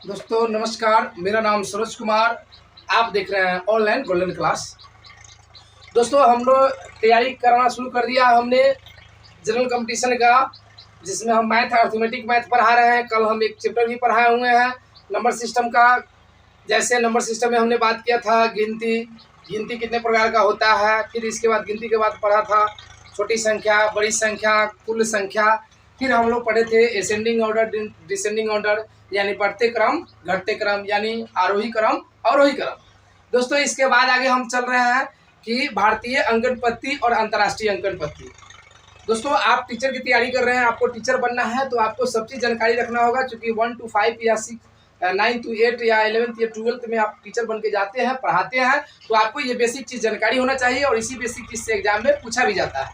दोस्तों नमस्कार, मेरा नाम सूरज कुमार। आप देख रहे हैं ऑनलाइन गोल्डन क्लास। दोस्तों हम लोग तैयारी करना शुरू कर दिया हमने जनरल कंपटीशन का, जिसमें हम मैथ अर्थमेटिक मैथ पढ़ा रहे हैं। कल हम एक चैप्टर भी पढ़ाए हुए हैं नंबर सिस्टम का। जैसे नंबर सिस्टम में हमने बात किया था गिनती कितने प्रकार का होता है। फिर इसके बाद गिनती के बाद पढ़ा था छोटी संख्या, बड़ी संख्या, कुल संख्या। फिर हम लोग पढ़े थे असेंडिंग ऑर्डर, डिसेंडिंग ऑर्डर, यानी बढ़ते क्रम, घटते क्रम, यानी आरोही क्रम, अवरोही क्रम। दोस्तों इसके बाद आगे हम चल रहे हैं कि भारतीय अंकन पद्धति और अंतर्राष्ट्रीय अंकन पद्धति। दोस्तों आप टीचर की तैयारी कर रहे हैं, आपको टीचर बनना है तो आपको सब चीज़ जानकारी रखना होगा, क्योंकि 1 to 5 या 6, 9 to 8 या 11th या 12th में आप टीचर बन के जाते हैं, पढ़ाते हैं, तो आपको ये बेसिक चीज़ जानकारी होना चाहिए और इसी बेसिक चीज़ से एग्जाम में पूछा भी जाता है।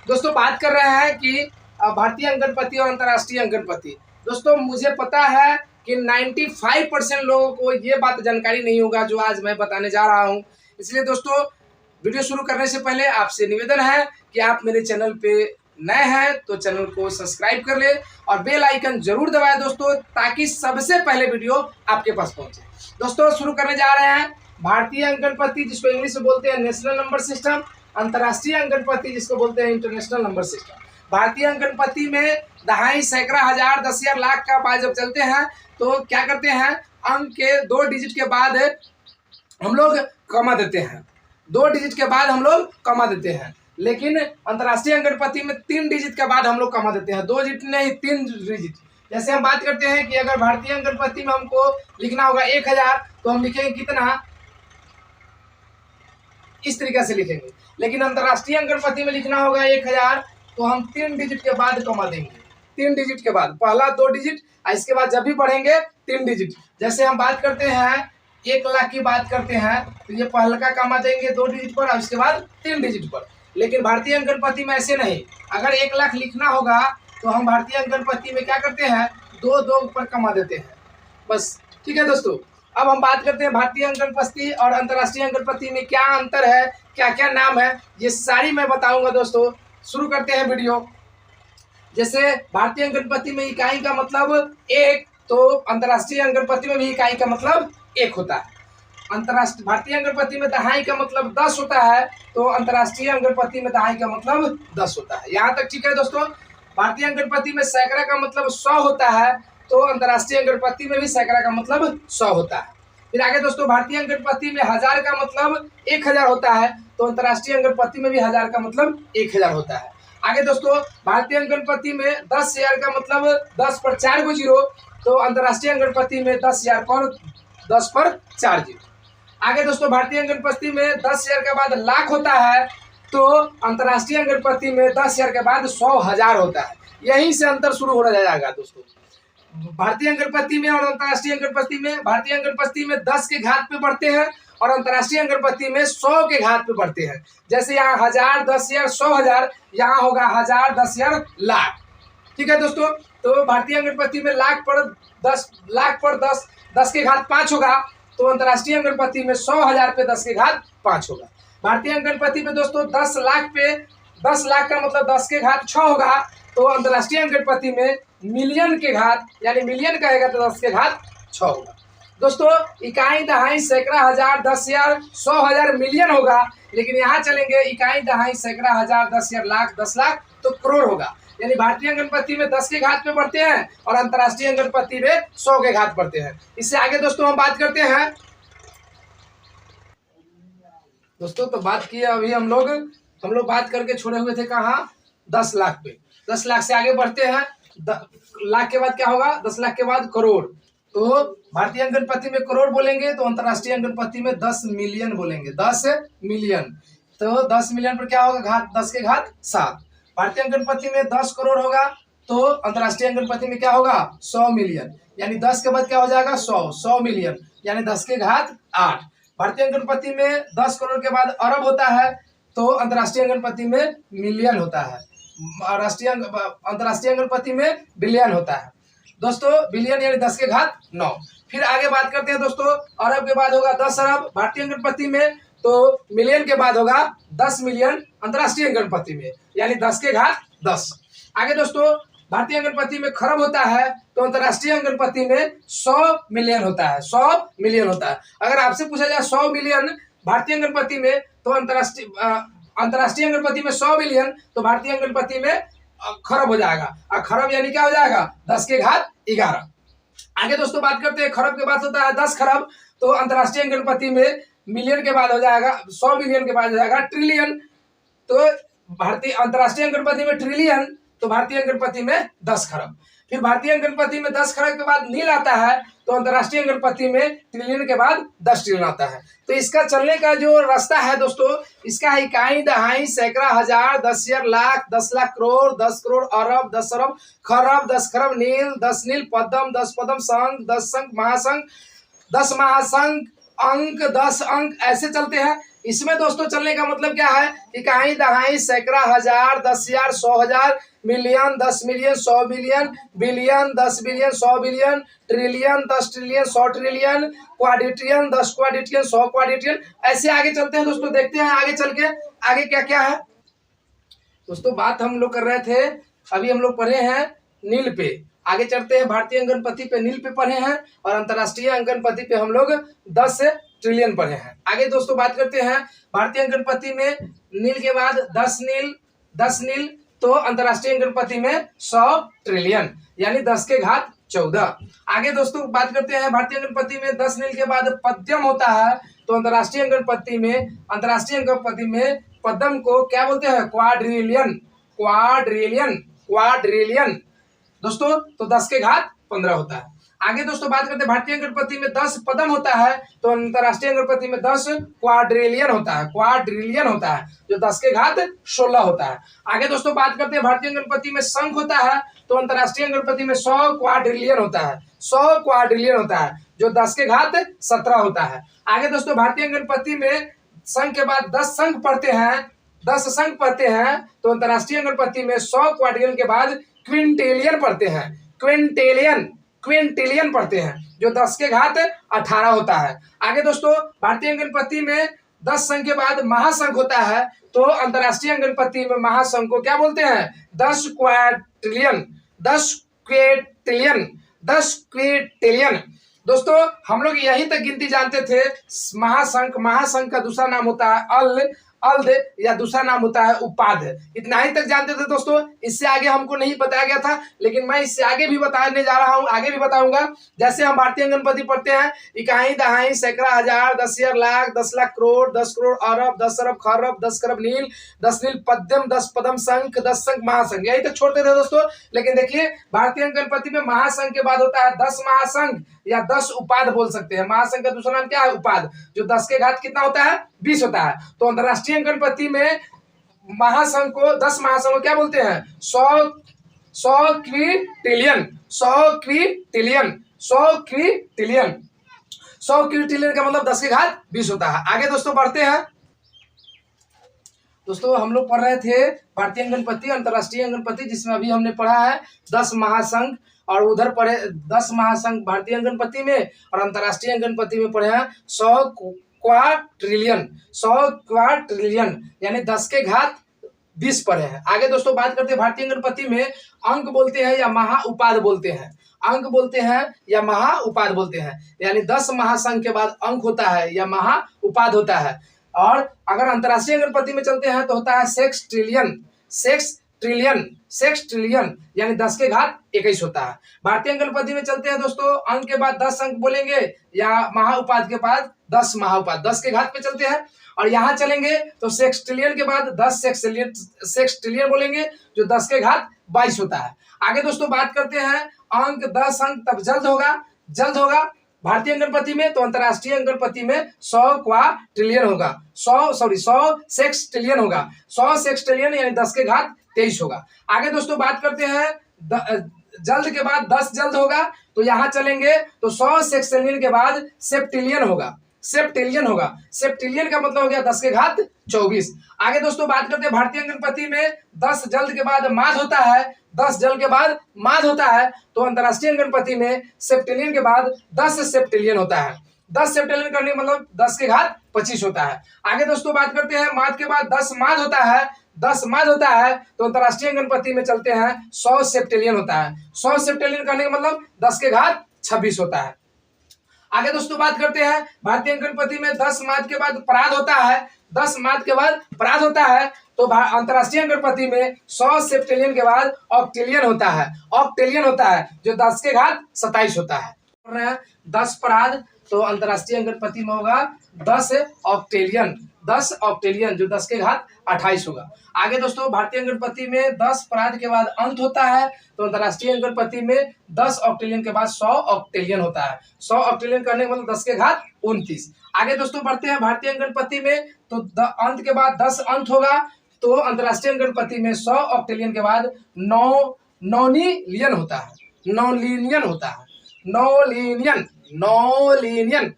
दोस्तों बात कर रहे हैं कि भारतीय अंकन पद्धति और अंतर्राष्ट्रीय अंकन पद्धति। दोस्तों मुझे पता है कि 95% लोगों को ये बात जानकारी नहीं होगा जो आज मैं बताने जा रहा हूँ। इसलिए दोस्तों वीडियो शुरू करने से पहले आपसे निवेदन है कि आप मेरे चैनल पे नए हैं तो चैनल को सब्सक्राइब कर ले और बेल आइकन जरूर दबाएं दोस्तों, ताकि सबसे पहले वीडियो आपके पास पहुंचे। दोस्तों शुरू करने जा रहे हैं भारतीय अंकन पद्धति, जिसको इंग्लिश में बोलते हैं नेशनल नंबर सिस्टम, अंतर्राष्ट्रीय अंकन पद्धति जिसको बोलते हैं इंटरनेशनल नंबर सिस्टम। भारतीय अंकन पद्धति में दहाई, सैकड़ा, हजार, 10,000, लाख का बात जब चलते हैं तो क्या करते हैं, अंक के 2 डिजिट के बाद हम लोग कमा देते हैं, 2 डिजिट के बाद हम लोग कमा देते हैं। लेकिन अंतर्राष्ट्रीय अंकन पद्धति में 3 डिजिट के बाद हम लोग कमा देते हैं, 2 डिजिट नहीं 3 डिजिट। जैसे हम बात करते हैं कि अगर भारतीय अंकन पद्धति में हमको लिखना होगा 1000 तो हम लिखेंगे कितना, इस तरीके से लिखेंगे। लेकिन अंतर्राष्ट्रीय अंकन पद्धति में लिखना होगा 1000 तो हम 3 डिजिट के बाद कमा देंगे, 3 डिजिट के बाद, पहला 2 डिजिट, इसके बाद जब भी बढ़ेंगे 3 डिजिट। जैसे हम बात करते हैं 1 लाख की बात करते हैं तो ये पहला का कमा देंगे 2 डिजिट पर और इसके बाद 3 डिजिट पर। लेकिन भारतीय अंकन पद्धति में ऐसे नहीं, अगर 1 लाख लिखना होगा तो हम भारतीय अंकन पद्धति में क्या करते हैं, 2 पर कमा देते हैं, बस। ठीक है दोस्तों, अब हम बात करते हैं भारतीय अंकन पद्धति और अंतर्राष्ट्रीय अंकन पद्धति में क्या अंतर है, क्या क्या नाम है, ये सारी मैं बताऊंगा दोस्तों। शुरू करते हैं वीडियो। जैसे भारतीय अंकन पद्धति में इकाई का मतलब 1, तो अंतर्राष्ट्रीय अंकन पद्धति में भी इकाई का मतलब 1 होता है। भारतीय अंकन पद्धति में दहाई का मतलब 10 होता है, तो अंतर्राष्ट्रीय अंकन पद्धति में दहाई का मतलब 10 होता है। यहाँ तक ठीक है दोस्तों। भारतीय अंकन पद्धति में सैकड़ा का मतलब 100 होता है, तो अंतर्राष्ट्रीय अंकन पद्धति में भी सैकड़ा का मतलब 100 होता है। फिर आगे दोस्तों भारतीय अंकन पद्धति में 1000 का मतलब 1000 होता है, तो अंतर्राष्ट्रीय अंकन पद्धति में भी 1000 का मतलब 1000 होता है। आगे दोस्तों भारतीय अंकन पद्धति में 10,000 का मतलब 10 पर 4 गो जीरो, तो अंतर्राष्ट्रीय अंकन पद्धति में 10,000 पर 10 पर 4 जीरो। आगे दोस्तों भारतीय अंकन पद्धति में 10,000 के बाद लाख होता है, तो अंतर्राष्ट्रीय अंकन पद्धति में 10,000 के बाद 100,000 होता है। यहीं से अंतर शुरू हो जाएगा दोस्तों भारतीय अंकन पद्धति में और अंतर्राष्ट्रीय अंकन पद्धति में। भारतीय अंकन पद्धति में 10 के घात पे बढ़ते हैं और अंतर्राष्ट्रीय अंकन पद्धति में 100 के घात पे बढ़ते हैं। जैसे यहाँ 1000, 10,000, 100,000, यहाँ होगा 1000, 10,000, लाख। ठीक है दोस्तों, तो भारतीय अंकन पद्धति में लाख पर 10, 10 के घात 5 होगा, तो अंतर्राष्ट्रीय अंकन पद्धति में 100,000 पे 10 के घात 5 होगा। भारतीय अंकन पद्धति में दोस्तों 10 लाख पे 10 लाख का मतलब 10 के घात 6 होगा, तो अंतर्राष्ट्रीय अंकन पद्धति में मिलियन के घात, यानी मिलियन कहेगा तो 10 के घात 6 होगा। दोस्तों इकाई, दहाई, सैकड़ा, हजार, 10,000, 100,000, मिलियन होगा। लेकिन यहाँ चलेंगे इकाई, दहाई, सैकड़ा, हजार, 10,000, लाख, 10 लाख तो करोड़ होगा। यानी भारतीय अंकन पद्धति में 10 के घात पे बढ़ते हैं और अंतर्राष्ट्रीय अंकन पद्धति में 100 के घात बढ़ते हैं। इससे आगे दोस्तों हम बात करते हैं दोस्तों, तो बात किए अभी हम लोग बात करके छोड़े हुए थे कहाँ, 10 लाख पे। 10 लाख से आगे बढ़ते हैं, लाख के बाद क्या होगा, 10 लाख के बाद करोड़। तो भारतीय अंकन पद्धति में करोड़ बोलेंगे, तो अंतर्राष्ट्रीय अंकन पद्धति में 10 मिलियन बोलेंगे, 10 मिलियन। तो 10 मिलियन पर क्या होगा, घात 10 के घात 7। भारतीय अंकन पद्धति में 10 करोड़ होगा, तो अंतर्राष्ट्रीय अंकन पद्धति में क्या होगा, 100 मिलियन। यानी 10 के बाद क्या हो जाएगा, 100 मिलियन, यानी 10 के घात 8। भारतीय अंकन पद्धति में 10 करोड़ के बाद अरब होता है, तो अंतर्राष्ट्रीय अंकन पद्धति में मिलियन होता है। अंतर्राष्ट्रीय अंकन पद्धति में बिलियन होता है दोस्तों, बिलियन यानी 10 के घात 9। फिर आगे बात करते हैं दोस्तों, अरब के बाद होगा 10 अरब भारतीय अंकन पद्धति में, तो मिलियन के बाद होगा 10 मिलियन अंतर्राष्ट्रीय अंकन पद्धति में, यानी 10 के घात 10। आगे दोस्तों भारतीय अंकनपति में खरब होता है तो अंतर्राष्ट्रीय अंकनपति में 100 मिलियन होता है, 100 मिलियन होता है। अगर आपसे पूछा जाए 100 मिलियन भारतीय अंकनपति में तो अंतर्राष्ट्रीय अंकनपति में 100 मिलियन तो भारतीय अंकनपति में खरब हो जाएगा। और खरब यानी क्या हो जाएगा? 10 के घात 11। आगे दोस्तों बात करते हैं, खरब के बाद होता है 10 खरब, तो अंतर्राष्ट्रीय अंकनपति में मिलियन के बाद हो जाएगा 100 मिलियन के बाद हो जाएगा ट्रिलियन। तो भारतीय अंतर्राष्ट्रीय अंकनपति में ट्रिलियन तो भारतीय अंकनपति में 10 खरब। फिर भारतीय अंकनपति में 10 खरब के बाद नील आता है तो अंतर्राष्ट्रीय अंकनपति में ट्रिलियन के बाद 10 ट्रिलियन आता है। तो इसका चलने का जो रास्ता है दोस्तों, इसका इकाई, दहाई, सैकड़ा, हजार, 10,000, लाख, 10 लाख, करोड़, 10 करोड़, अरब, 10 अरब, खरब, 10 खरब, नील, 10 नील, पद्म, 10 पद्म, संघ, 10 संघ, महासंघ, 10 महासंघ, अंक, 10 अंक, ऐसे चलते हैं। इसमें दोस्तों चलने का मतलब क्या है? इकाई, दहाई, सैकड़ा, हजार, 10,000, 100,000, million, 10 million, 100 million, billion, 10 billion, 100 billion, trillion, 10 trillion, 100 trillion, quadrillion, 10 quadrillion, 100 quadrillion, ऐसे आगे चलते हैं दोस्तों। देखते हैं आगे चल के आगे क्या क्या है दोस्तों। बात हम लोग कर रहे थे, अभी हम लोग पढ़े हैं नील पे, आगे चलते हैं भारतीय अंकनपति पे, नील पे पढ़े हैं, और अंतर्राष्ट्रीय अंकनपति पे हम लोग 10 ट्रिलियन पढ़े हैं। आगे दोस्तों बात करते हैं भारतीय अंकनपति में नील के बाद 10 नील तो अंतर्राष्ट्रीय अंकनपति में 100 ट्रिलियन यानी 10 के घात 14। आगे दोस्तों बात करते हैं भारतीय अंकनपति में 10 नील के बाद पद्म होता है तो अंतर्राष्ट्रीय अंकनपति में पद्म को क्या बोलते हैं? क्वाड्रिलियन दोस्तों, तो 10 के घात 15 होता है। आगे दोस्तों बात करते हैं भारतीय अंकनपति में 10 पद्म होता है तो अंतर्राष्ट्रीय अंकनपति में 10 क्वाड्रिलियन होता है जो 10 के घात 16 होता है। आगे दोस्तों बात करते हैं भारतीय अंकनपति में शंख होता है तो अंतर्राष्ट्रीय अंकनपति में 100 क्वाड्रिलियन होता है जो 10 के घात 17 होता है। आगे दोस्तों भारतीय अंकनपति में शंख के बाद 10 शंख पढ़ते हैं तो अंतर्राष्ट्रीय अंकनपति में 100 क्वाड्रिलियन के बाद क्विंटिलियन पढ़ते हैं जो 10 के घात 18 होता है। आगे दोस्तों भारतीय अंकनपति में 10 संघ के बाद महासंघ होता है तो अंतर्राष्ट्रीय अंकनपति में महासंघ को क्या बोलते हैं? 10 क्विंटिलियन। दोस्तों हम लोग यहीं तक गिनती जानते थे। महासंघ का दूसरा नाम होता है अर्ध या दूसरा नाम होता है उपाध। इतना ही तक जानते थे दोस्तों, इससे आगे हमको नहीं बताया गया था, लेकिन मैं इससे आगे भी बताने जा रहा हूँ, आगे भी बताऊंगा। जैसे हम भारतीय अंकनपति पढ़ते हैं, इकाई, दहाई, सैकड़ा, हजार, 10,000, लाख, 10 लाख, करोड़, 10 करोड़, अरब, 10 अरब, खरब, 10 खरब, नील, 10 नील, पद्म, 10 पद्म, संख, 10 संख, महासंघ, यही तक छोड़ते थे दोस्तों। लेकिन देखिए भारतीय अंकनपति में महासंघ के बाद होता है 10 महासंघ या 10 उपाध बोल सकते हैं। महासंघ का दूसरा नाम क्या है? उपाध, जो 10 के घात कितना होता है? 20 होता है। तो अंतर्राष्ट्रीय अंकनपति में महासंघ को 10 महासंघ को क्या बोलते हैं? 100 क्विंटिलियन का मतलब 10 के घात 20 होता है। आगे दोस्तों बढ़ते हैं। दोस्तों हम लोग पढ़ रहे थे भारतीय अंकनपति, अंतर्राष्ट्रीय अंकनपति, जिसमें अभी हमने पढ़ा है 10 महासंघ, और उधर पढ़े 10 महासंघ भारतीय अंकनपति में, और अंतर्राष्ट्रीय अंकनपति में पढ़े हैं 100 क्वाड्रिलियन यानी 10 के घात 20 पढ़े हैं। आगे दोस्तों बात करते हैं भारतीय अंकनपति में अंक बोलते हैं या महाउपाध बोलते हैं, यानी 10 महासंघ के बाद अंक होता है या महाउपाध होता है। और अगर अंतर्राष्ट्रीय अंकनपति में चलते हैं तो होता है सेक्स ट्रिलियन यानी 10 के घात 21 होता है। भारतीय अंकनपति में चलते हैं दोस्तों, अंक के बाद 10 अंक बोलेंगे या महाउपाध के बाद 10 महाउपाध, 10 के घात पे चलते हैं। और यहाँ चलेंगे तो सेक्स ट्रिलियन के बाद 10 सेक्स ट्रिलियन बोलेंगे जो 10 के घात 22 होता है। आगे दोस्तों बात करते हैं अंक 10 अंक तब जल्द होगा भारतीय अंकनपति में, तो अंतर्राष्ट्रीय अंकनपति में 100 क्वाड्रिलियन होगा, 100 सेक्स ट्रिलियन होगा, 100 सेक्स ट्रिलियन यानी 10 के घात 23 होगा। आगे दोस्तों बात करते हैं जल्द के बाद 10 जल्द होगा, तो यहाँ चलेंगे तो 100 सेक्स ट्रिलियन के बाद सेप्टिलियन होगा, सेप्टिलियन का मतलब हो गया 10 के घात 24। आगे दोस्तों बात करते हैं भारतीय अंकनपति में 10 जल्द के बाद माध होता है, 10 जल्द के बाद माध होता है, तो अंतर्राष्ट्रीय अंकनपति में सेप्टिलियन के बाद 10 सेप्टिलियन होता है। 10 सेप्टिलियन करने का मतलब 10 के घात 25 होता है। आगे दोस्तों बात करते हैं माध के बाद 10 माध होता है, 10 माद होता है तो अंतरराष्ट्रीय अंकन में चलते हैं 100 सेप्टेलियन होता है। 100 सेप्टेलियन कहने का मतलब 10 के घात 26 होता है। आगे दोस्तों बात करते हैं भारतीय अंकन में 10 माद के बाद पराद होता है। 10 माद के बाद पराद होता है तो अंतरराष्ट्रीय अंकन में 100 सेप्टेलियन के बाद ऑक्टेलियन होता है। ऑक्टेलियन होता है जो 10 के घात 27 होता है। 10 पराद तो अंतरराष्ट्रीय अंकन में होगा 10 ऑक्टेलियन। 10 ऑक्टेलियन जो 10 के घात 28 होगा। आगे दोस्तों भारतीय अंकन में 10 पराद के बाद अंत होता है तो अंतरराष्ट्रीय अंकन में 10 ऑक्टेलियन के बाद 100 ऑक्टेलियन होता है। 100 ऑक्टेलियन करने का मतलब 10 के घात 29। आगे दोस्तों बढ़ते हैं भारतीय अंकन में तो अंत के बाद 10 अंत होगा तो अंतरराष्ट्रीय अंकन में 100 ऑक्टेलियन के बाद 9 नॉनिलियन होता है। नॉनिलियन होता है। नॉनिलियन नॉनिलियन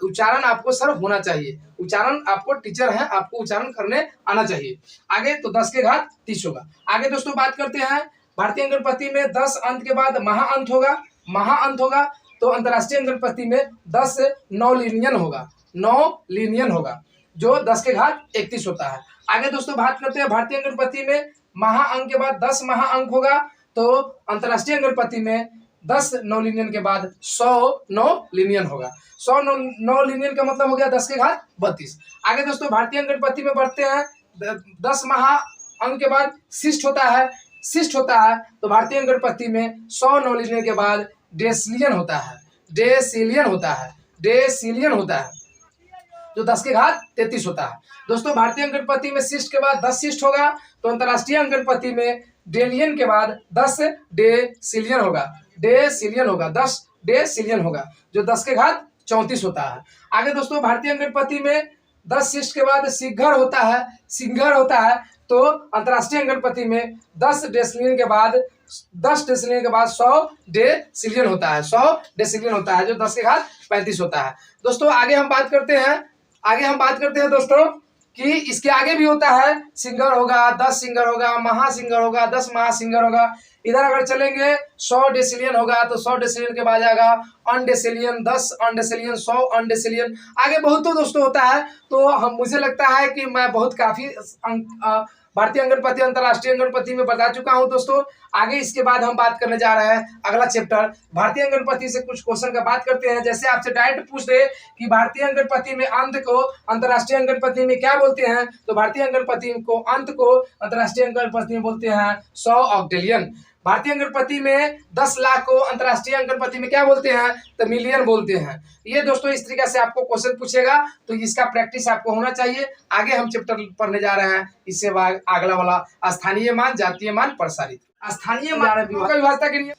उच्चारण आपको सर होना चाहिए। उच्चारण आपको टीचर है, आपको उच्चारण करने आना चाहिए। आगे तो 10 के घात 30 होगा। आगे दोस्तों बात करते हैं भारतीय अंकन में 10 अंत के बाद महाअंत होगा। महाअंत होगा तो अंतरराष्ट्रीय अंकन में 10 नॉलिनियन होगा। नॉलिनियन होगा जो 10 के घात 31 होता है। आगे दोस्तों बात करते हैं भारतीय अंकन में महाअंक के बाद 10 महाअंक होगा तो अंतरराष्ट्रीय अंकन में 10 नॉलिनियन के बाद 100 नॉलिनियन होगा। 100 नॉलिनियन का मतलब हो गया 10 के घात 32। आगे दोस्तों भारतीय अंकन में बढ़ते हैं 10 महाअंक के बाद शिष्ट होता है। शिष्ट होता है तो भारतीय अंकन में 100 नॉलिनियन के बाद डेसिलियन होता है। डेसिलियन होता है। डेसिलियन होता है जो 10 के घात 33 होता है। दोस्तों भारतीय अंकन में शिष्ट के बाद 10 शिष्ट होगा तो अंतरराष्ट्रीय अंकन में डेलियन के बाद 10 डेसिलियन होगा। डेसिलियन होगा 10 डेसिलियन होगा जो 10 के घात 34 होता है। आगे दोस्तों भारतीय अंकन में 10 शिष्ट के बाद सिंघर होता है। सिंघर होता है तो अंतरराष्ट्रीय अंकन में 10 डेसिलियन के बाद 100 डेसिलियन होता है। 100 डेसिलियन होता है जो 10 के घात 35 होता है। दोस्तों आगे हम बात करते हैं दोस्तों कि इसके आगे भी होता है। सिंगर होगा 10 सिंगर होगा, महासिंगर होगा 10 महासिंगर होगा। इधर अगर चलेंगे 100 डेसिलियन होगा तो 100 डेसिलियन के बाद आएगा अनडेसिलियन, 10 अनडेसिलियन, 100 अनडेसिलियन। आगे बहुत तो दोस्तों होता है तो हम मुझे लगता है कि मैं बहुत काफ़ी भारतीय अंकन अंतरराष्ट्रीय अंकन में बता चुका हूं दोस्तों। आगे इसके बाद हम बात करने जा रहे हैं अगला चैप्टर भारतीय अंकन से कुछ क्वेश्चन का बात करते हैं। जैसे आपसे डायरेक्ट पूछ दे कि भारतीय अंकन में अंत को अंतरराष्ट्रीय अंकन में क्या बोलते हैं तो भारतीय अंकन को अंत को अंतरराष्ट्रीय अंकन में बोलते हैं 100 ऑक्टेलियन। भारतीय अंकन में 10 लाख को अंतरराष्ट्रीय अंकन में क्या बोलते हैं तो मिलियन बोलते हैं। ये दोस्तों इस तरीके से आपको क्वेश्चन पूछेगा तो इसका प्रैक्टिस आपको होना चाहिए। आगे हम चैप्टर पढ़ने जा रहे हैं। इससे बाद अगला वाला स्थानीय मान, जातीय मान, प्रसारित। स्थानीय मान का विभाजन के लिए